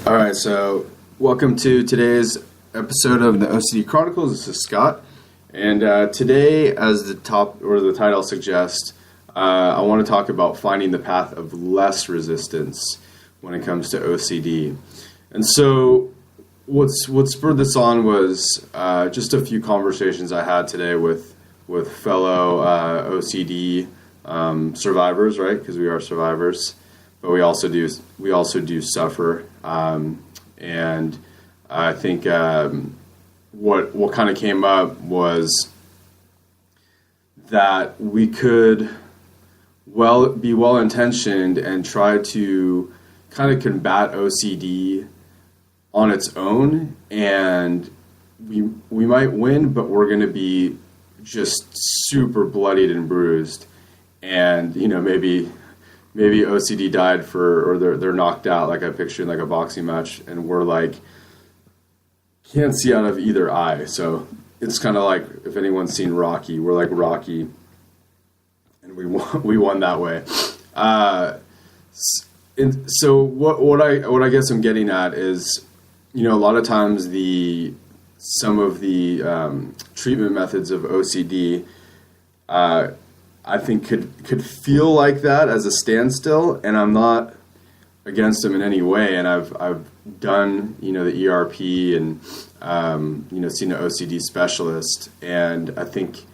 All right, so welcome to today's episode of the OCD Chronicles. This is Scott, and today, as the title suggests, I want to talk about finding the path of less resistance when it comes to OCD. And so, what spurred this on was just a few conversations I had today with fellow OCD survivors, right? Because we are survivors, but we also do suffer. And I think what kind of came up was that we could be well-intentioned and try to kind of combat OCD on its own, and we might win, but we're going to be just super bloodied and bruised, and maybe OCD died or they're knocked out, like I picture in like a boxing match, and we're like can't see out of either eye. So it's kind of like if anyone's seen Rocky, we're like Rocky, and we won that way. And so what I guess I'm getting at is, a lot of times some of the treatment methods of OCD, I think could feel like that as a standstill, and I'm not against them in any way. And I've done the ERP and seen an OCD specialist, and I think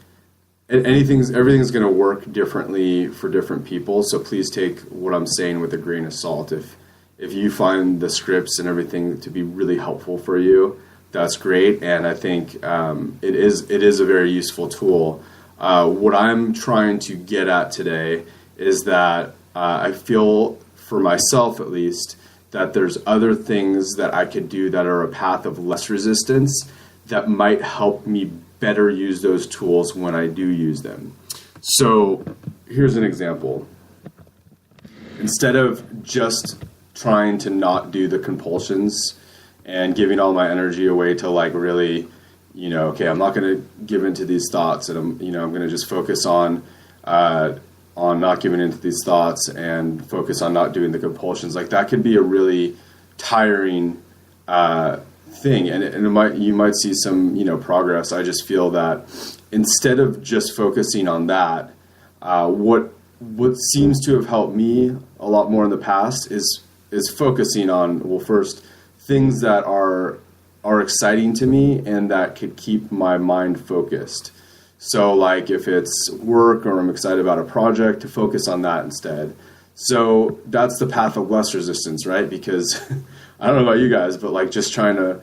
everything's going to work differently for different people. So please take what I'm saying with a grain of salt. If you find the scripts and everything to be really helpful for you, that's great, and I think it is a very useful tool. What I'm trying to get at today is that I feel, for myself at least, that there's other things that I could do that are a path of less resistance that might help me better use those tools when I do use them. So here's an example. Instead of just trying to not do the compulsions and giving all my energy away to like really, okay, I'm not going to give into these thoughts, and I'm going to just focus on not giving into these thoughts and focus on not doing the compulsions. Like that could be a really tiring thing, and you might see some progress. I just feel that instead of just focusing on that, what seems to have helped me a lot more in the past is focusing on, well, first, things that are exciting to me and that could keep my mind focused. So like if it's work or I'm excited about a project, to focus on that instead. So that's the path of less resistance, right? Because I don't know about you guys, but like just trying to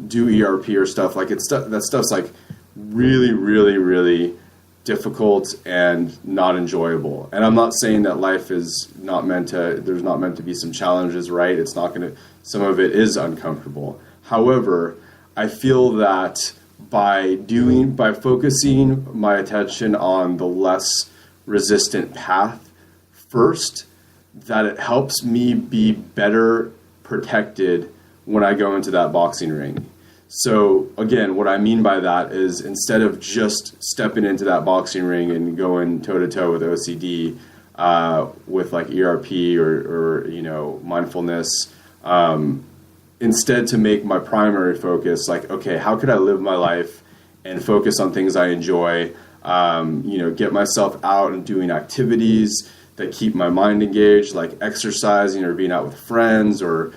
do ERP or stuff, like that stuff's like really, really, really difficult and not enjoyable. And I'm not saying that life is there's not meant to be some challenges, right? Some of it is uncomfortable. However, I feel that by focusing my attention on the less resistant path first, that it helps me be better protected when I go into that boxing ring. So again, what I mean by that is, instead of just stepping into that boxing ring and going toe-to-toe with OCD, with like ERP or mindfulness, instead to make my primary focus like, okay, how could I live my life and focus on things I enjoy, get myself out and doing activities that keep my mind engaged, like exercising or being out with friends, or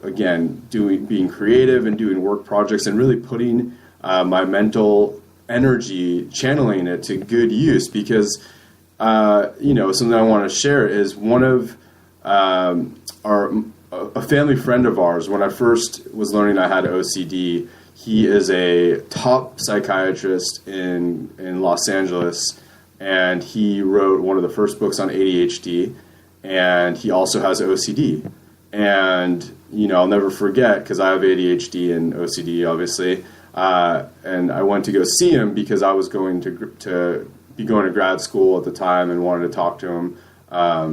again, being creative and doing work projects, and really putting my mental energy, channeling it to good use. Because, something I want to share is one of a family friend of ours, when I first was learning I had OCD, he is a top psychiatrist in Los Angeles, and he wrote one of the first books on ADHD, and he also has OCD. And, I'll never forget, because I have ADHD and OCD, obviously, and I went to go see him because I was going to be going to grad school at the time and wanted to talk to him. I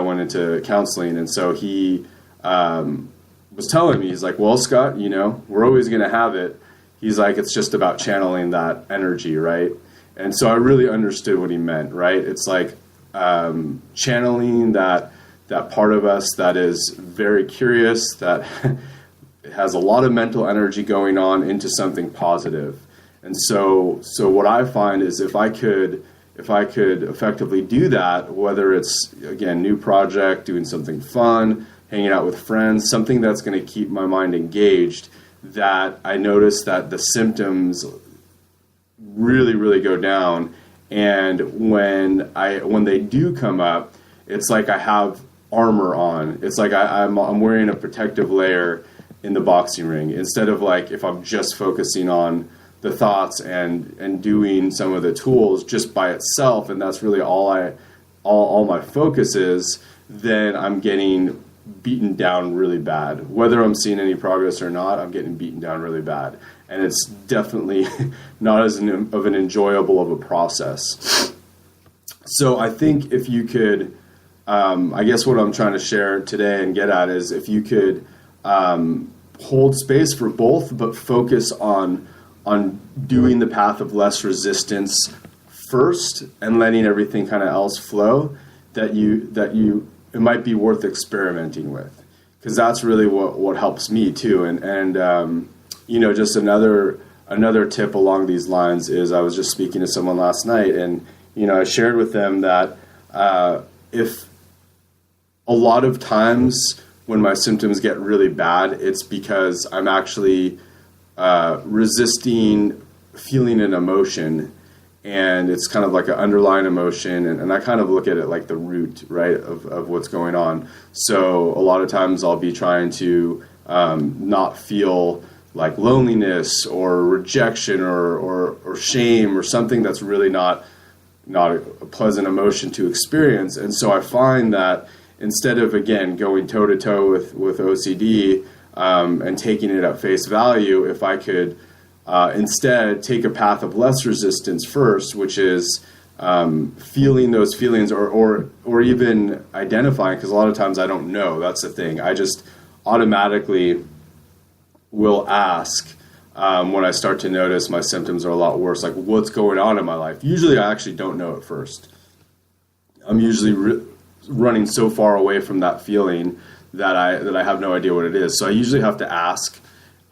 went into counseling, and so he was telling me, he's like, well, Scott, we're always going to have it. He's like, it's just about channeling that energy, right? And so I really understood what he meant, right? It's like channeling that that part of us that is very curious, that has a lot of mental energy going on into something positive. And so what I find is if I could effectively do that, whether it's, again, new project, doing something fun, hanging out with friends, something that's going to keep my mind engaged, that I notice that the symptoms really, really go down. And when they do come up, it's like I have armor on. It's like I'm wearing a protective layer in the boxing ring, instead of like if I'm just focusing on the thoughts and doing some of the tools just by itself, and that's really all my focus is, then I'm getting beaten down really bad. Whether I'm seeing any progress or not, I'm getting beaten down really bad. And it's definitely not as of an enjoyable of a process. So I think if you could, I guess what I'm trying to share today and get at is if you could hold space for both, but focus on doing the path of less resistance first and letting everything kind of else flow, it might be worth experimenting with, because that's really what helps me too. And just another tip along these lines is, I was just speaking to someone last night, and I shared with them that if a lot of times when my symptoms get really bad, it's because I'm actually resisting feeling an emotion, and it's kind of like an underlying emotion, and I kind of look at it like the root, right, of what's going on. So a lot of times I'll be trying to not feel like loneliness or rejection or shame or something that's really not a pleasant emotion to experience. And so I find that instead of, again, going toe-to-toe with OCD and taking it at face value, if I could instead take a path of less resistance first, which is feeling those feelings or even identifying, because a lot of times I don't know. That's the thing. I just automatically will ask when I start to notice my symptoms are a lot worse, like what's going on in my life. Usually I actually don't know at first. I'm usually running so far away from that feeling that I have no idea what it is. So I usually have to ask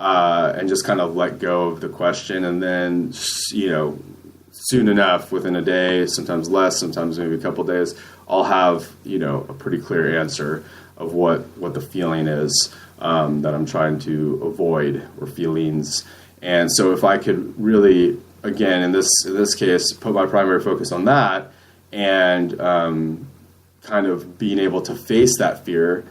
and just kind of let go of the question, and then soon enough, within a day, sometimes less, sometimes maybe a couple days, I'll have a pretty clear answer of what the feeling is that I'm trying to avoid, or feelings. And so if I could really, again, in this case, put my primary focus on that, and kind of being able to face that fear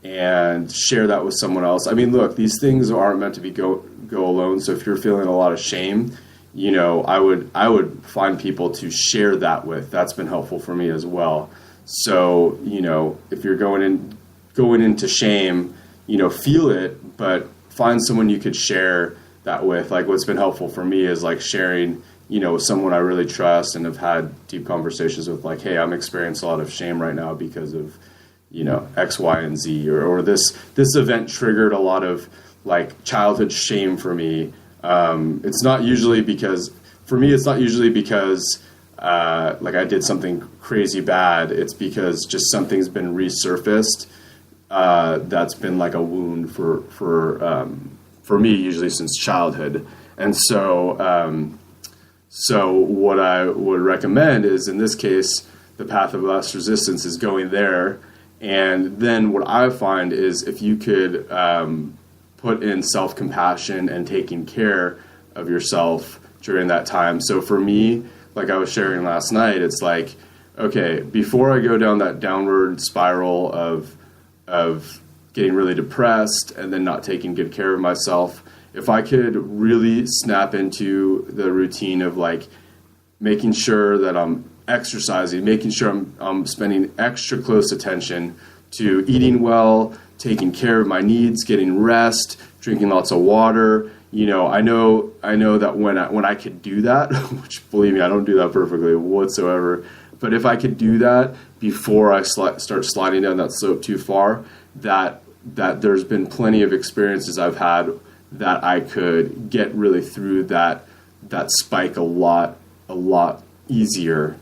and share that with someone else. I mean, look, these things aren't meant to be go alone. So if you're feeling a lot of shame, I would find people to share that with. That's been helpful for me as well. So, if you're going into shame, feel it, but find someone you could share that with. Like, what's been helpful for me is like sharing, with someone I really trust and have had deep conversations with, like, hey, I'm experiencing a lot of shame right now because of, X, Y, and Z, or this event triggered a lot of like childhood shame for me. It's not usually because like I did something crazy bad. It's because just something's been resurfaced that's been like a wound for me, usually since childhood. And so what I would recommend is, in this case, the path of less resistance is going there. And then what I find is, if you could put in self-compassion and taking care of yourself during that time. So for me, like I was sharing last night, it's like, okay, before I go down that downward spiral of getting really depressed and then not taking good care of myself, if I could really snap into the routine of like making sure that I'm exercising, making sure I'm spending extra close attention to eating well, taking care of my needs, getting rest, drinking lots of water. I know that when I could do that, which, believe me, I don't do that perfectly whatsoever, but if I could do that before I start sliding down that slope too far, that there's been plenty of experiences I've had that I could get really through that spike a lot easier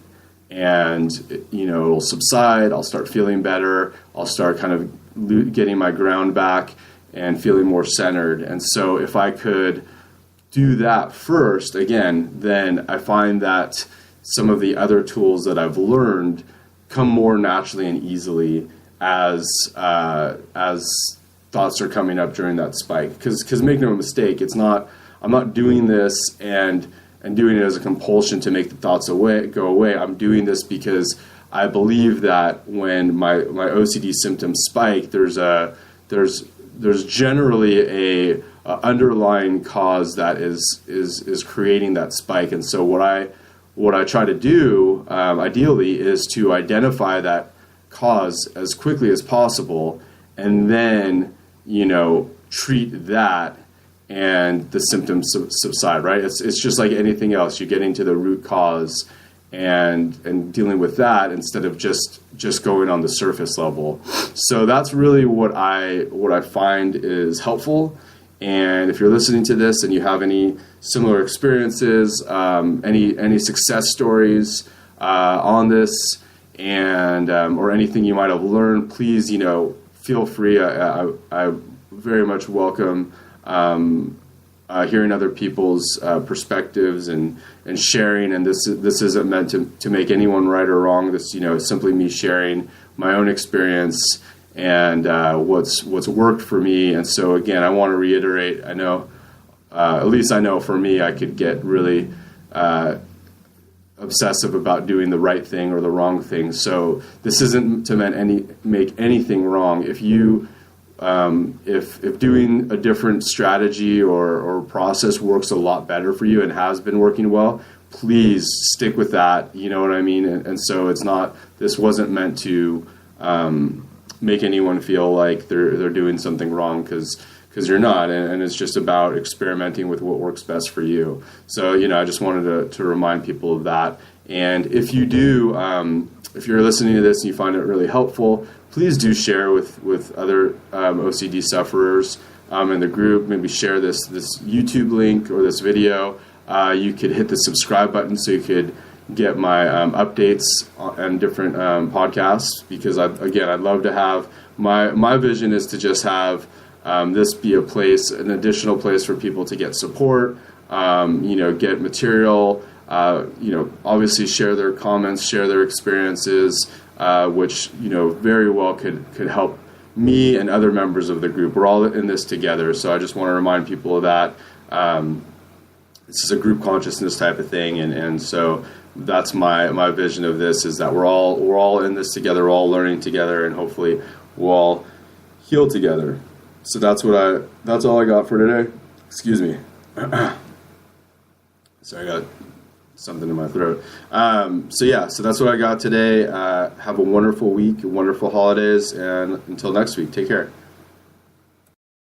and it'll subside. I'll start feeling better. I'll start kind of getting my ground back and feeling more centered. And so if I could do that first, again, then I find that some of the other tools that I've learned come more naturally and easily as thoughts are coming up during that spike. Because make no mistake, I'm not doing this and doing it as a compulsion to make the thoughts go away. I'm doing this because I believe that when my OCD symptoms spike, there's generally a underlying cause that is creating that spike. And so what I try to do ideally is to identify that cause as quickly as possible, and then treat that, and the symptoms subside. Right? It's just like anything else. You're getting to the root cause and dealing with that instead of just going on the surface level. So that's really what I find is helpful. And if you're listening to this and you have any similar experiences, any success stories on this, and or anything you might have learned, please feel free. I very much welcome hearing other people's perspectives and sharing. And this isn't meant to make anyone right or wrong. This is simply me sharing my own experience and what's worked for me. And so again, I want to reiterate, I know, at least I know for me, I could get really obsessive about doing the right thing or the wrong thing. So this isn't to make anything wrong. If you if doing a different strategy or process works a lot better for you and has been working well, please stick with that. You know what I mean? And so this wasn't meant to make anyone feel like they're doing something wrong, because you're not, and it's just about experimenting with what works best for you. So I just wanted to remind people of that. And if you do, if you're listening to this and you find it really helpful, please do share with other OCD sufferers in the group. Maybe share this YouTube link or this video. You could hit the subscribe button so you could get my updates on different podcasts, because I'd love to have my vision is to just have this be an additional place for people to get support, get material, obviously share their comments, share their experiences, which very well could help me and other members of the group. We're all in this together, so I just want to remind people of that. This is a group consciousness type of thing, and so that's my vision of this, is that we're all in this together, we're all learning together, and hopefully we'll all heal together. So that's all I got for today. Excuse me. Sorry, I got something in my throat. So that's what I got today. Have a wonderful week, wonderful holidays, and until next week, take care.